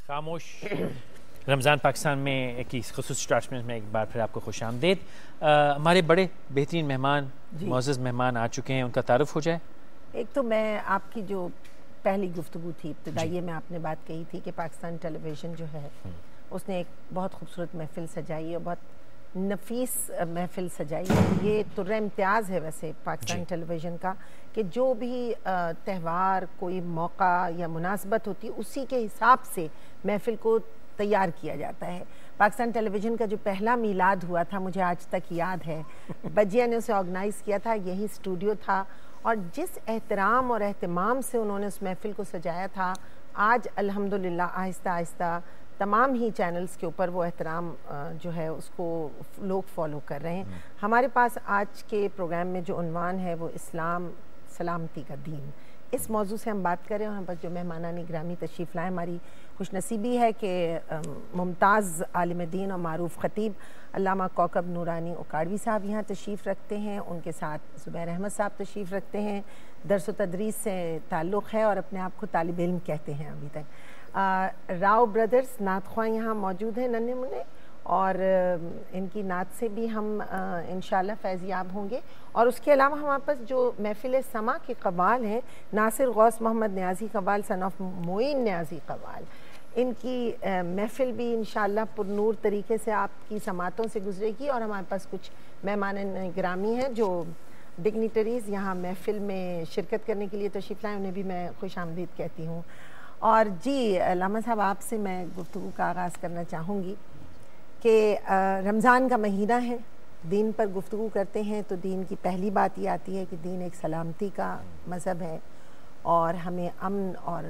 خاموش رمضان پاکستان میں کی خصوصی ٹرانسمیشن میں ایک بار پھر آپ کو خوش آمدید. ہمارے بڑے بہترین مہمان معزز مہمان آ چکے ہیں, ان کا تعارف ہو جائے. ایک تو میں آپ کی جو پہلی گفتگو تھی ابتدائیے میں آپ نے بات کہی تھی کہ پاکستان ٹیلی ویژن جو ہے اس نے ایک بہت خوبصورت محفل سجائی ہے, بہت نفیس محفل سجائی ہے. یہ طر امتیاز ہے ویسے پاکستان ٹیلی ویژن کا کہ جو بھی تہوار کوئی موقع یا مناسبت ہوتی ہے اسی کے حساب سے محفل کو تیار کیا جاتا ہے. پاکستان ٹیلی ویژن کا جو پہلا میلاد ہوا تھا مجھے آج تک یاد ہے, بجیا نے اسے آرگنائز کیا تھا, یہی اسٹوڈیو تھا, اور جس احترام اور اہتمام سے انہوں نے اس محفل کو سجایا تھا آج الحمدللہ آہستہ آہستہ تمام ہی چینلز کے اوپر وہ احترام جو ہے اس کو لوگ فالو کر رہے ہیں. ہمارے پاس آج کے پروگرام میں جو عنوان ہے وہ اسلام سلامتی کا دین, اس موضوع سے ہم بات کریں. اور ہم پر جو مہمانان گرامی تشریف لائیں, ہماری خوش نصیبی ہے کہ ممتاز عالم دین اور معروف خطیب علامہ کوکب نورانی اکاڑوی صاحب یہاں تشریف رکھتے ہیں. ان کے ساتھ زبیر احمد صاحب تشریف رکھتے ہیں, درس و تدریس سے تعلق ہے اور اپنے آپ کو طالب علم کہتے ہیں ابھی تک. راؤ بردرز نعت خواں یہاں موجود ہیں ننھے منھے, اور ان کی نعت سے بھی ہم انشاءاللہ فیضیاب ہوں گے. اور اس کے علاوہ ہمارے پاس جو محفل سما کے قوال ہیں, ناصر غوث محمد نیازی قوال سن آف معین نیازی قوال, ان کی محفل بھی انشاءاللہ پر نور طریقے سے آپ کی سماعتوں سے گزرے گی. اور ہمارے پاس کچھ مہمان گرامی ہیں جو ڈگنیٹریز یہاں محفل میں شرکت کرنے کے لیے تشریف لائیں, انہیں بھی میں خوش آمدید کہتی ہوں. اور جی علامہ صاحب, آپ سے میں گفتگو کا آغاز کرنا چاہوں گی کہ رمضان کا مہینہ ہے, دین پر گفتگو کرتے ہیں تو دین کی پہلی بات یہ آتی ہے کہ دین ایک سلامتی کا مذہب ہے اور ہمیں امن اور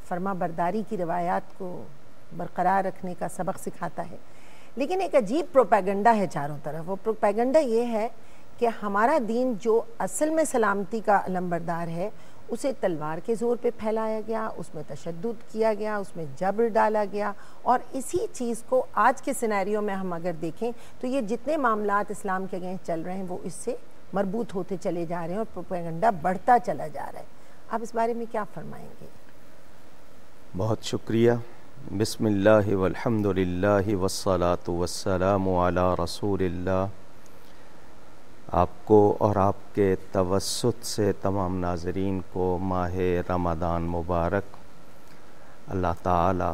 فرما برداری کی روایات کو برقرار رکھنے کا سبق سکھاتا ہے. لیکن ایک عجیب پروپیگنڈا ہے چاروں طرف. وہ پروپیگنڈا یہ ہے کہ ہمارا دین جو اصل میں سلامتی کا علمبردار ہے اسے تلوار کے زور پہ پھیلایا گیا, اس میں تشدد کیا گیا, اس میں جبر ڈالا گیا. اور اسی چیز کو آج کے سینیریو میں ہم اگر دیکھیں تو یہ جتنے معاملات اسلام کے اگینسٹ چل رہے ہیں وہ اس سے مربوط ہوتے چلے جا رہے ہیں اور پروپیگنڈا بڑھتا چلا جا رہا ہے. آپ اس بارے میں کیا فرمائیں گے؟ بہت شکریہ. بسم اللہ والحمد للہ والصلاة والسلام علی رسول اللہ. آپ کو اور آپ کے توسط سے تمام ناظرین کو ماہ رمضان مبارک, اللہ تعالی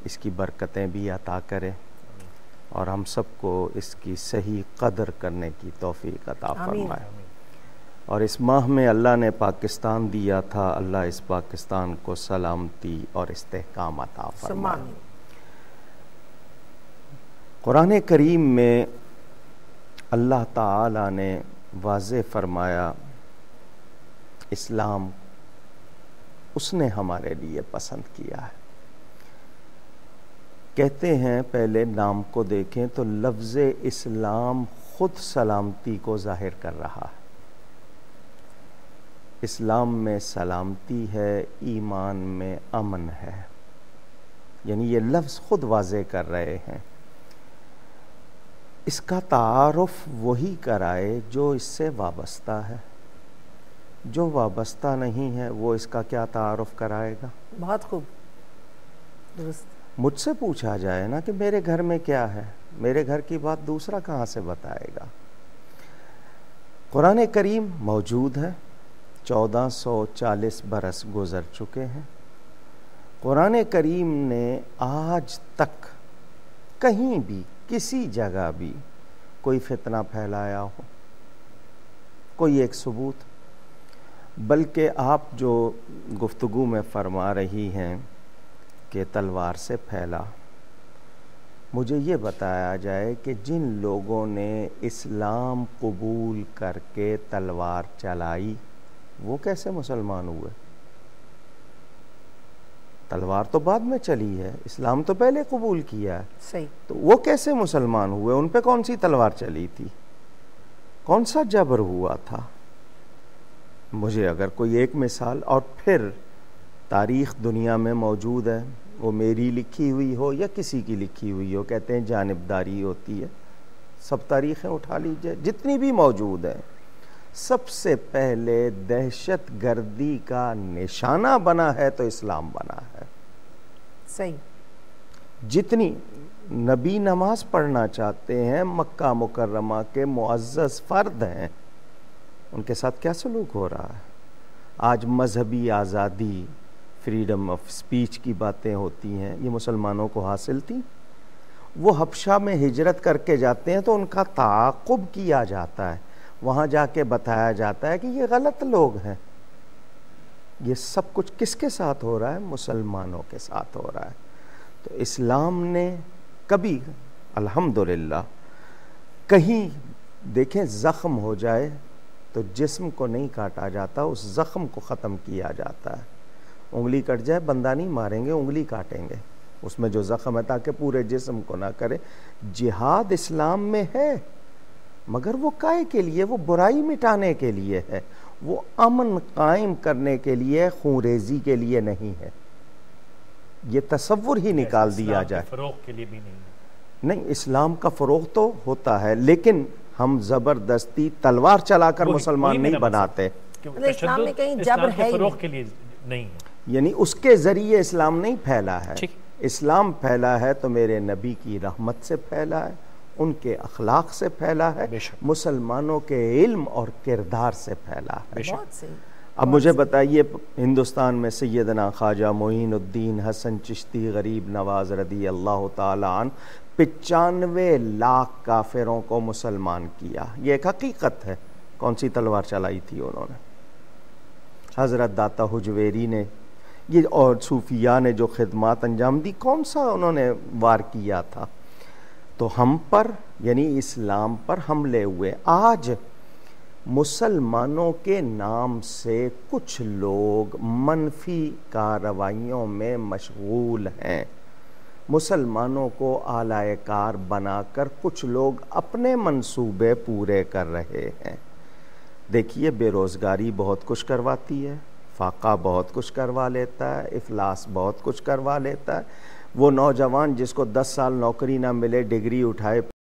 اس کی برکتیں بھی عطا کرے اور ہم سب کو اس کی صحیح قدر کرنے کی توفیق عطا فرمائے. اور اس ماہ میں اللہ نے پاکستان دیا تھا, اللہ اس پاکستان کو سلامتی اور استحکام عطا فرمائے. قرآن کریم میں اللہ تعالی نے واضح فرمایا اسلام اس نے ہمارے لیے پسند کیا ہے. کہتے ہیں پہلے نام کو دیکھیں تو لفظ اسلام خود سلامتی کو ظاہر کر رہا ہے. اسلام میں سلامتی ہے, ایمان میں امن ہے, یعنی یہ لفظ خود واضح کر رہے ہیں. اس کا تعارف وہی کرائے جو اس سے وابستہ ہے, جو وابستہ نہیں ہے وہ اس کا کیا تعارف کرائے گا؟ بہت خوب, درست. مجھ سے پوچھا جائے نا کہ میرے گھر میں کیا ہے, میرے گھر کی بات دوسرا کہاں سے بتائے گا؟ قرآن کریم موجود ہے, 1440 برس گزر چکے ہیں. قرآن کریم نے آج تک کہیں بھی کسی جگہ بھی کوئی فتنہ پھیلایا ہو, کوئی ایک ثبوت؟ بلکہ آپ جو گفتگو میں فرما رہی ہیں کہ تلوار سے پھیلا, مجھے یہ بتایا جائے کہ جن لوگوں نے اسلام قبول کر کے تلوار چلائی وہ کیسے مسلمان ہوئے؟ تلوار تو بعد میں چلی ہے, اسلام تو پہلے قبول کیا ہے. صحیح. تو وہ کیسے مسلمان ہوئے؟ ان پہ کون سی تلوار چلی تھی؟ کون سا جبر ہوا تھا؟ مجھے اگر کوئی ایک مثال, اور پھر تاریخ دنیا میں موجود ہے, وہ میری لکھی ہوئی ہو یا کسی کی لکھی ہوئی ہو, کہتے ہیں جانبداری ہوتی ہے. سب تاریخیں اٹھا لیجئے جتنی بھی موجود ہیں, سب سے پہلے دہشت گردی کا نشانہ بنا ہے تو اسلام بنا ہے. صحیح. جتنی نبی نماز پڑھنا چاہتے ہیں مکہ مکرمہ کے معزز فرد ہیں، ان کے ساتھ کیا سلوک ہو رہا ہے؟ آج مذہبی آزادی، فریڈم آف سپیچ کی باتیں ہوتی ہیں، یہ مسلمانوں کو حاصل تھی؟ وہ حبشہ میں ہجرت کر کے جاتے ہیں تو ان کا تعاقب کیا جاتا ہے، وہاں جا کے بتایا جاتا ہے کہ یہ غلط لوگ ہیں. یہ سب کچھ کس کے ساتھ ہو رہا ہے؟ مسلمانوں کے ساتھ ہو رہا ہے. تو اسلام نے کبھی الحمدللہ کہیں دیکھیں زخم ہو جائے تو جسم کو نہیں کاٹا جاتا، اس زخم کو ختم کیا جاتا ہے. انگلی کٹ جائے بندہ نہیں ماریں گے، انگلی کاٹیں گے اس میں جو زخم ہے تاکہ پورے جسم کو نہ کرے. جہاد اسلام میں ہے مگر وہ کائے کے لیے؟ وہ برائی مٹانے کے لیے ہے، وہ امن قائم کرنے کے لیے، خونریزی کے لیے نہیں ہے. یہ تصور ہی نکال دیا جائے. فروغ کے لیے بھی نہیں، اسلام کا فروغ تو ہوتا ہے لیکن ہم زبردستی تلوار چلا کر مسلمان نہیں بناتے. اسلام میں کہیں جبر ہے فروغ کے لیے نہیں ہے، یعنی اس کے ذریعے اسلام نہیں پھیلا ہے. اسلام پھیلا ہے تو میرے نبی کی رحمت سے پھیلا ہے، ان کے اخلاق سے پھیلا ہے، مسلمانوں کے علم اور کردار سے پھیلا ہے. اب مجھے بتائیے ہندوستان میں سیدنا خواجہ معین الدین حسن چشتی غریب نواز رضی اللہ تعالی عنہ 95 لاکھ کافروں کو مسلمان کیا. یہ ایک حقیقت ہے. کون سی تلوار چلائی تھی انہوں نے؟ حضرت داتا حجویری نے، یہ اور صوفیاء نے جو خدمات انجام دی، کون سا انہوں نے وار کیا تھا؟ تو ہم پر یعنی اسلام پر حملے ہوئے. آج مسلمانوں کے نام سے کچھ لوگ منفی کارروائیوں میں مشغول ہیں. مسلمانوں کو آلائے کار بنا کر کچھ لوگ اپنے منصوبے پورے کر رہے ہیں. دیکھیے بے روزگاری بہت کچھ کرواتی ہے، فاقہ بہت کچھ کروا لیتا ہے، افلاس بہت کچھ کروا لیتا ہے. وہ نوجوان جس کو 10 سال نوکری نہ ملے، ڈگری اٹھائے